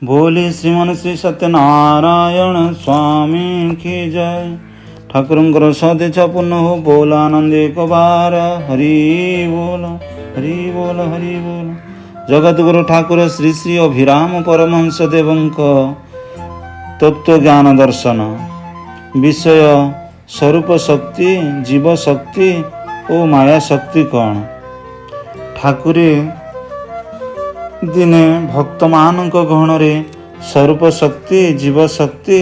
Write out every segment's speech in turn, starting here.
बोले श्रीमान श्री सत्यनारायण स्वामी की जय। ठाकुरंकर सदेच्छा पूर्ण हो बोल आनंद एक बार हरि बोल हरि बोल हरि बोल। जगतगुरु ठाकुर श्री श्री अभिराम परमहंस देवंक तत्व ज्ञान दर्शन विषय स्वरूप शक्ति जीव शक्ति और माया शक्ति कौन। ठाकुरे दिने भक्त मानक गहणरे स्वरूप शक्ति जीव शक्ति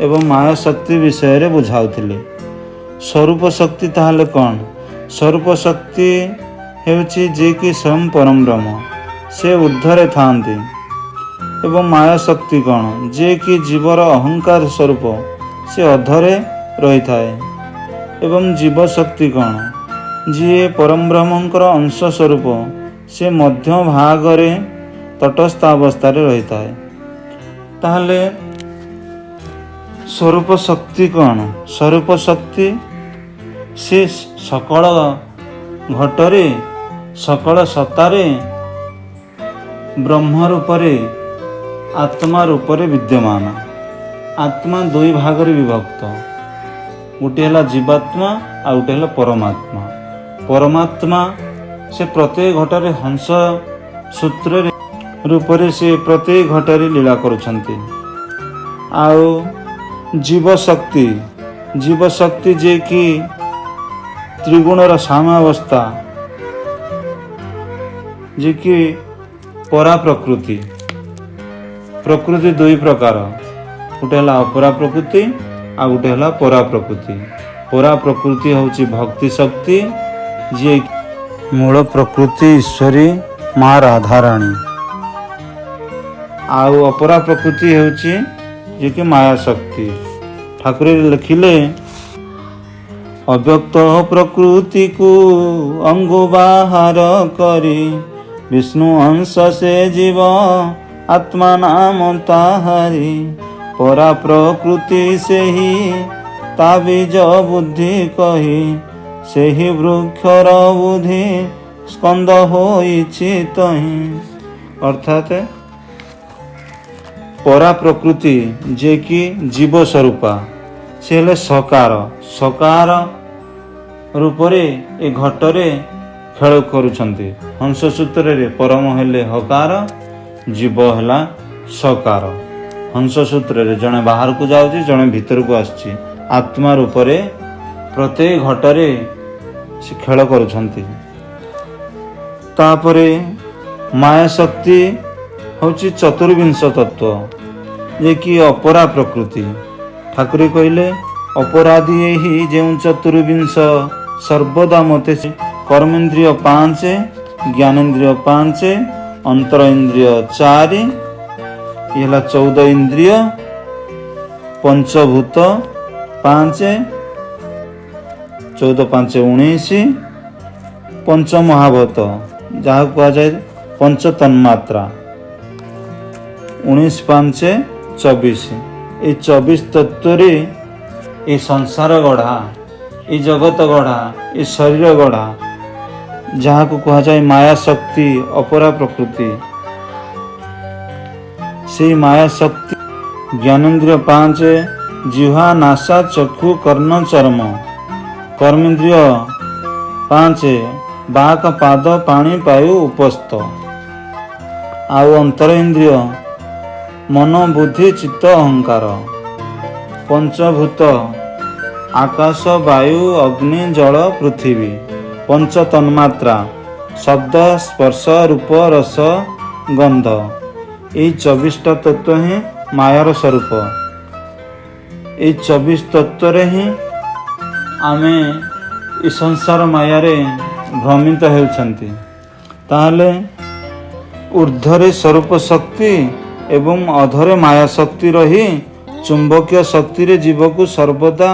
एवं माया शक्ति विषय रे बुझाउथिले। स्वरूप शक्ति ताहले कौन। स्वरूप शक्ति हेउछि जे कि स्वयं परम ब्रह्म से ऊर्ध्वरे थांती एवं माया शक्ति कौन जे कि जीवर अहंकार स्वरूप से अधरे रही थाए एवं जीव शक्ति कौन जी परम ब्रह्मंकर अंश स्वरूप से मध्य भागरे तटस्थ अवस्था रही थाए। ताहले स्वरूप शक्ति कौन। स्वरूप शक्ति से सकल घटरे सकल सत्तारे ब्रह्म रूपरे आत्मा रूपरे विद्यमान। आत्मा दुई भागरे विभक्त गोटे है जीवात्मा आ गोटे है परमात्मा। परमात्मा से प्रत्येक घटरे हंस सूत्र रूपरे से प्रत्येक घटरे लीला करुछंती। आउ जीव शक्ति जे कि त्रिगुणर साम्यावस्था जे कि परा प्रकृति। प्रकृति दुई प्रकार गोटे है अपरा प्रकृति आ गोटे है परा प्रकृति। परा प्रकृति होची भक्ति शक्ति जे मूल प्रकृति ईश्वरी माँ राधाराणी। आउ अपरा प्रकृति होची जे कि माया शक्ति। ठाकुर लिखिले अव्यक्त प्रकृति को अंगो बाहर करी विष्णु अंश से जीव आत्मा नाम ताहारी। परा प्रकृति से ही ताबिज बुद्धि कही से ही वृक्षर बुद्धि स्कंद होइछि तही। अर्थात परा प्रकृति जे कि जीव स्वरूपा से हेले सकार रूपरे ए घटरे खेल करुछंती। हंस सूत्र रे परम हेले हकार जीव हेला सकार। हंस सूत्र रे जणे बाहर को जाउची जणे भीतर को आसची। आत्मा रूपरे प्रत्येक घटरे से खेल करुछंती। तापरे माया शक्ति होची चतुर्विंश तत्व जे कि अपरा प्रकृति। ठाकुर कहले अपराधी ही जो चतुर्विंश सर्वदा मते कर्मेन्द्रिय 5 ज्ञानेन्द्रिय 5 अंतर इंद्रिय 4 ये 14 इंद्रिय पंचभूत 5 14 5 19 पंच महाभूत जहाँ कह जाए पंच तन्मात्रा 19 5 24 ये 24 तत्व रे ये संसार गढ़ा ये जगत गढ़ा ये शरीर गढ़ा जहाँ को कह जाए माया शक्ति अपरा प्रकृति। से माया शक्ति ज्ञानेन्द्रिय 5 जिह्वा नासा चक्षु कर्ण चर्म कर्मेन्द्रिय 5 बाक पाद पानी पायु उपस्थ आउ अंतर इंद्रिय मन बुद्धि चित्त अहंकार पंचभूत आकाश वायु अग्नि जल पृथ्वी पंच तन्मात्रा शब्द स्पर्श रूप रस गंध ये 24टा तत्व ही मायार स्वरूप। ये 24 तत्व रे ही आमे इस संसार मायारे भ्रमित हेउछंती। ताहले ऊर्ध्वरे स्वरूप शक्ति एवं अधरे माया शक्ति रही चुंबकीय शक्ति रे जीव को सर्वदा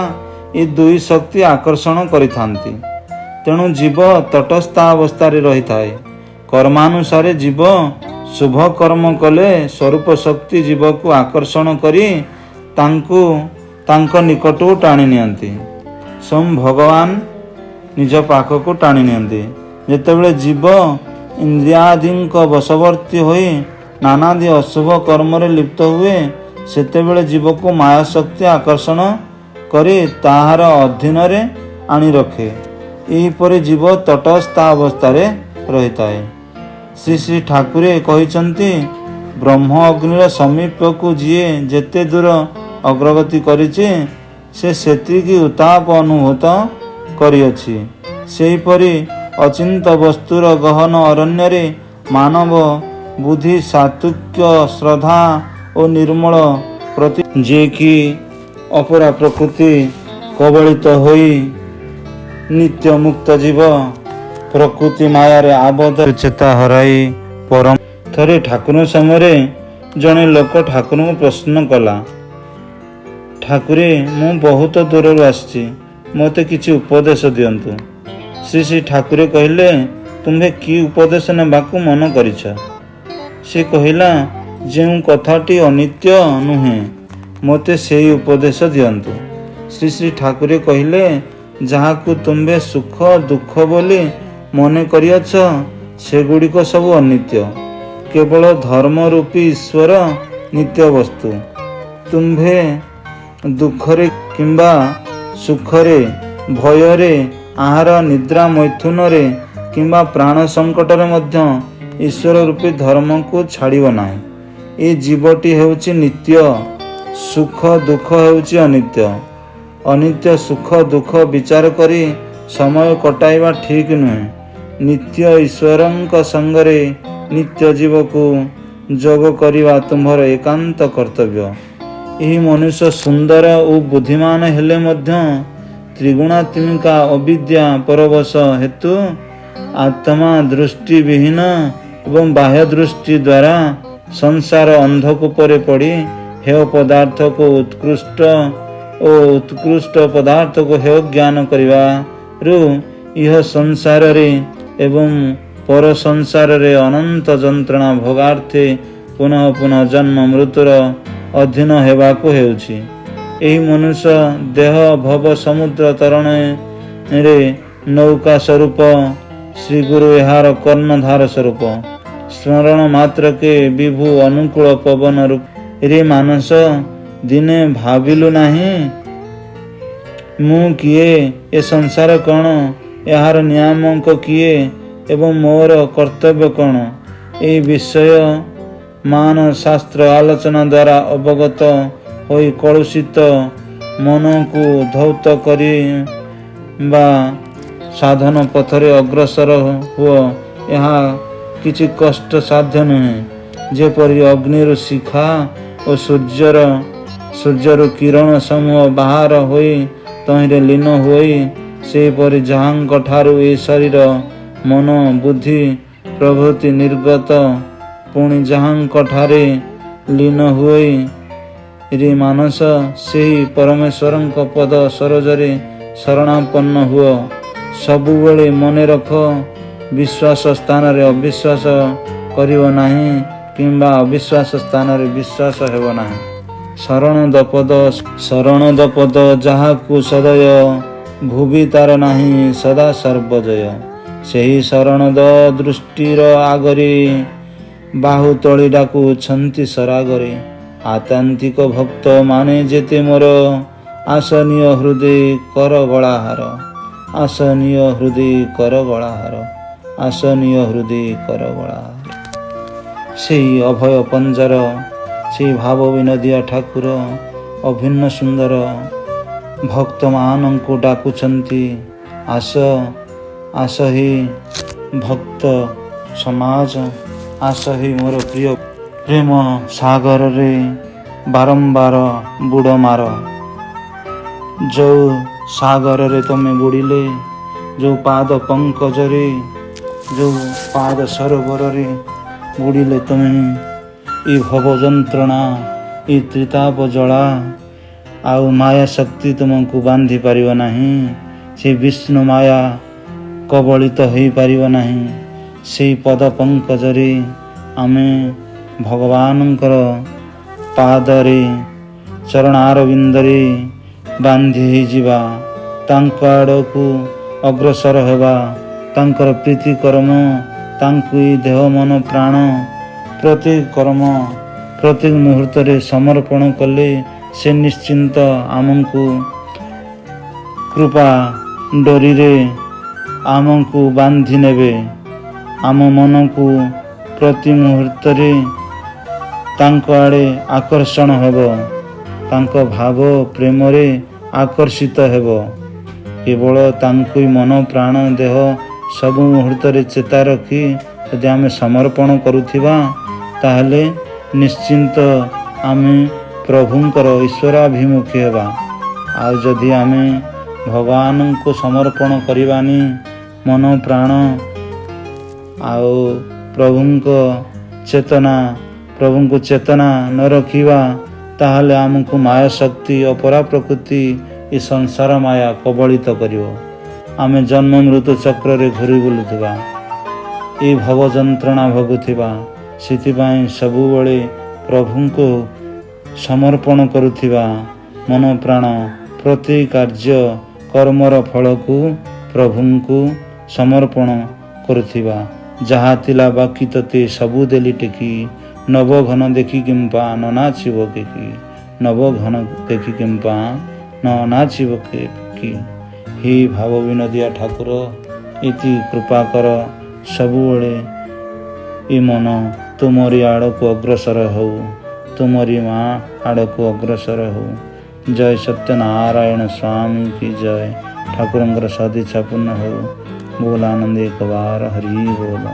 ये दुई शक्ति आकर्षण करिथांती। तेणु जीव तटस्थ अवस्था रही थाए। कर्मानुसारे जीव शुभ कर्म कले स्वरूप शक्ति जीव को आकर्षण करी तांको निकट को टाणी नियंती। स्वयं भगवान निज पाख को टाणी नियंती। जेतेबेले जीव इंद्रियादि वशवर्ती होई ନାନାଦି ଅଶୁଭ କର୍ମରେ ଲିପ୍ତ ହୁଏ, ସେତେବେଳେ ଜୀବକୁ ମାୟା ଶକ୍ତି ଆକର୍ଷଣ କରି ତାହାର ଅଧୀନରେ ଆଣି ରଖେ। ଏହିପରି ଜୀବ ତଟସ୍ଥ ଅବସ୍ଥାରେ ରହିଥାଏ। ଶ୍ରୀ ଶ୍ରୀ ଠାକୁରେ କହିଛନ୍ତି, ବ୍ରହ୍ମ ଅଗ୍ନିର ସମୀପକୁ ଯିଏ ଯେତେ ଦୂର ଅଗ୍ରଗତି କରିଛି, ସେ ସେତିକି ଉତ୍ତାପ ଅନୁଭୂତ କରିଅଛି। ସେହିପରି ଅଚିନ୍ତ ବସ୍ତୁର ଗହନ ଅରଣ୍ୟରେ ମାନବ ବୁଦ୍ଧି, ସାତ୍ତ୍ୱିକ ଶ୍ରଦ୍ଧା ଓ ନିର୍ମଳ ପ୍ରତି ଯିଏକି ଅପରା ପ୍ରକୃତି କବଳିତ ହୋଇ ନିତ୍ୟ ମୁକ୍ତ ଜୀବ, ପ୍ରକୃତି ମାୟାରେ ଆବଦ୍ଧ ଚେତା ହରାଇ ପରମ। ଥରେ ଠାକୁରଙ୍କ ସମୟରେ ଜଣେ ଲୋକ ଠାକୁରଙ୍କୁ ପ୍ରଶ୍ନ କଲା, ଠାକୁରେ, ମୁଁ ବହୁତ ଦୂରରୁ ଆସିଛି, ମୋତେ କିଛି ଉପଦେଶ ଦିଅନ୍ତୁ। ଶ୍ରୀ ଶ୍ରୀ ଠାକୁରେ କହିଲେ, ତୁମ୍ଭେ କି ଉପଦେଶ ନେବାକୁ ମନ କରିଛ? ସେ କହିଲା, ଯେଉଁ କଥାଟି ଅନିତ୍ୟ ନୁହେଁ, ମୋତେ ସେହି ଉପଦେଶ ଦିଅନ୍ତୁ। ଶ୍ରୀ ଶ୍ରୀ ଠାକୁରେ କହିଲେ, ଯାହାକୁ ତୁମ୍ଭେ ସୁଖ ଦୁଃଖ ବୋଲି ମନେ କରିଅଛ, ସେଗୁଡ଼ିକ ସବୁ ଅନିତ୍ୟ। କେବଳ ଧର୍ମ ରୂପୀ ଈଶ୍ୱର ନିତ୍ୟ ବସ୍ତୁ। ତୁମ୍ଭେ ଦୁଃଖରେ କିମ୍ବା ସୁଖରେ, ଭୟରେ, ଆହାର ନିଦ୍ରା ମୈଥୁନରେ କିମ୍ବା ପ୍ରାଣ ସଙ୍କଟରେ ମଧ୍ୟ ଈଶ୍ୱର ରୂପୀ ଧର୍ମକୁ ଛାଡ଼ିବ ନାହିଁ। ଏ ଜୀବଟି ହେଉଛି ନିତ୍ୟ, ସୁଖ ଦୁଃଖ ହେଉଛି ଅନିତ୍ୟ। ଅନିତ୍ୟ ସୁଖ ଦୁଃଖ ବିଚାର କରି ସମୟ କଟାଇବା ଠିକ୍ ନୁହେଁ। ନିତ୍ୟ ଈଶ୍ୱରଙ୍କ ସଙ୍ଗରେ ନିତ୍ୟ ଜୀବକୁ ଯୋଗ କରିବା ତୁମ୍ଭର ଏକାନ୍ତ କର୍ତ୍ତବ୍ୟ। ଏହି ମନୁଷ୍ୟ ସୁନ୍ଦର ଓ ବୁଦ୍ଧିମାନ ହେଲେ ମଧ୍ୟ ତ୍ରିଗୁଣାତ୍ମିକା ଅବିଦ୍ୟା ପରବଶ ହେତୁ ଆତ୍ମା ଦୃଷ୍ଟିବିହୀନ ଏବଂ ବାହ୍ୟ ଦୃଷ୍ଟି ଦ୍ୱାରା ସଂସାର ଅନ୍ଧକୂପରେ ପଡ଼ି ହେୟ ପଦାର୍ଥକୁ ଉତ୍କୃଷ୍ଟ ଓ ଉତ୍କୃଷ୍ଟ ପଦାର୍ଥକୁ ହେୟ ଜ୍ଞାନ କରିବାରୁ ଇହ ସଂସାରରେ ଏବଂ ପର ସଂସାରରେ ଅନନ୍ତ ଯନ୍ତ୍ରଣା ଭୋଗାର୍ଥେ ପୁନଃ ପୁନଃ ଜନ୍ମ ମୃତ୍ୟୁର ଅଧୀନ ହେବାକୁ ହେଉଛି। ଏହି ମନୁଷ୍ୟ ଦେହ ଭବ ସମୁଦ୍ର ତରଣରେ ନୌକା ସ୍ୱରୂପ, ଶ୍ରୀଗୁରୁ ଏହାର କର୍ଣ୍ଣଧାର ସ୍ୱରୂପ। ସ୍ମରଣ ମାତ୍ରକେ ବିଭୁ ଅନୁକୂଳ ପବନ ରୂପ। ରେ ମାନସ, ଦିନେ ଭାବିଲୁ ନାହିଁ ମୁଁ କିଏ, ଏ ସଂସାର କ'ଣ, ଏହାର ନିୟାମକ କିଏ ଏବଂ ମୋର କର୍ତ୍ତବ୍ୟ କ'ଣ? ଏହି ବିଷୟ ମାନ ଶାସ୍ତ୍ର ଆଲୋଚନା ଦ୍ୱାରା ଅବଗତ ହୋଇ କଳୁଷିତ ମନକୁ ଧୌତ କରି ବା ସାଧନ ପଥରେ ଅଗ୍ରସର ହୁଅ। ଏହା କିଛି କଷ୍ଟ ସାଧ୍ୟ ନୁହେଁ। ଯେପରି ଅଗ୍ନିରୁ ଶିଖା ଓ ସୂର୍ଯ୍ୟରୁ କିରଣ ସମୂହ ବାହାର ହୋଇ ତହିଁରେ ଲୀନ ହୋଇ, ସେହିପରି ଯାହାଙ୍କ ଠାରୁ ଏ ଶରୀର ମନ ବୁଦ୍ଧି ପ୍ରଭୃତି ନିର୍ଗତ, ପୁଣି ଯାହାଙ୍କ ଠାରେ ଲୀନ ହୋଇ ରେ ମାନସ, ସେହି ପରମେଶ୍ୱରଙ୍କ ପଦ ସରୋଜରେ ଶରଣାପନ୍ନ ହୁଅ। ସବୁବେଳେ ମନେ ରଖ, ବିଶ୍ୱାସ ସ୍ଥାନରେ ଅବିଶ୍ୱାସ କରିବ ନାହିଁ କିମ୍ବା ଅବିଶ୍ୱାସ ସ୍ଥାନରେ ବିଶ୍ୱାସ ହେବ ନାହିଁ। ଶରଣଦ ପଦ ଯାହାକୁ ସଦୟ, ଭୁବି ତାର ନାହିଁ ସଦା ସର୍ବଜୟ। ସେହି ଶରଣଦ ଦୃଷ୍ଟିର ଆଗରେ ବାହୁ ତଳି ଡାକୁଛନ୍ତି ସରାଗରେ। ଆତାନ୍ତିକ ଭକ୍ତ ମାନେ ଯେତେ ମୋର, ଆସନୀୟ ହୃଦେ କର ଗଳାହାର। ଆସନୀୟ ହୃଦେ କର ଗଳାହାର। ଆସନୀୟ ହୃଦେ କର ଗଳାହାର। ସେହି ଅଭୟ ପଞ୍ଜର, ସେହି ଭାବ ବିନୋଦିଆ ଠାକୁର ଅଭିନ୍ନ ସୁନ୍ଦର ଭକ୍ତମାନଙ୍କୁ ଡାକୁଛନ୍ତି, ଆସ ଆସ ହି ଭକ୍ତ ସମାଜ, ଆସ ହି ମୋର ପ୍ରିୟ ପ୍ରେମ ସାଗରରେ ବାରମ୍ବାର ବୁଡ଼ ମାର। ଯେଉଁ ସାଗରରେ ତମେ ବୁଡ଼ିଲେ, ଯେଉଁ ପାଦ ପଙ୍କଜରେ, ଯେଉଁ ପାଦ ସରୋବରରେ ବୁଡ଼ିଲେ ତମେ, ଏ ଭବ ଯନ୍ତ୍ରଣା, ଏ ତ୍ରିତାପ ଜଳା ଆଉ ମାୟା ଶକ୍ତି ତୁମକୁ ବାନ୍ଧି ପାରିବ ନାହିଁ। ସେ ବିଷ୍ଣୁ ମାୟା କବଳିତ ହୋଇପାରିବ ନାହିଁ। ସେହି ପଦ ପଙ୍କଜରେ ଆମେ ଭଗବାନଙ୍କର ପାଦରେ ଚରଣାରବିନ୍ଦରେ ବାନ୍ଧି ହୋଇଯିବା, ତାଙ୍କ ଆଡ଼କୁ ଅଗ୍ରସର ହେବା, ତାଙ୍କର ପ୍ରୀତି କର୍ମ, ତାଙ୍କୁ ଦେହ ମନ ପ୍ରାଣ प्रत्येक कर्म प्रत्येक मुहूर्त समर्पण कले से निश्चिंत आमको कृपा डोरी रे आमको बांधि नेबे। आम मन को प्रति मुहूर्त तांको आड़े आकर्षण हेब, तांको भाव प्रेम रे आकर्षित हेब। केवल तांको मन प्राण देह सब मुहूर्त चेता रखी यदि आम समर्पण करुथिबा ताहले निश्चिंत आम प्रभुंकर ईश्वराभिमुखी हेबा। आ जदि आम भगवान को समर्पण करवानी मन प्राण आओ प्रभुंको चेतना न रखिबा ताहले आमको माया शक्ति अपरा प्रकृति ये संसार माया कबलित करिवो। आमे जन्म मृत्यु चक्र रे घुरी बुलुथिबा, ये भव जंत्रणा भोगुथिबा। सिथिबाई सबुबळे प्रभुंको समर्पण करुथिबा मन प्राण प्रति कार्य कर्मर फल को प्रभुंको समर्पण करुथिबा। जहा तिला बाकी तते सबु देली टेकी, नव घन देखी किंपा न नाचिब केकी, नव घन देखी किंपा न नाचिब केकी। हे भाव विनोदिया ठाकुर इति कृपा कर सबुबळे ए मन तुमरी आड़ को अग्रसर हो, तुमरी माँ आड़ को अग्रसर हो। जय सत्यनारायण स्वामी की जय। ठाकुरंकर सदिच्छा पूर्ण हो। बोल आनंद एक बार हरि बोल।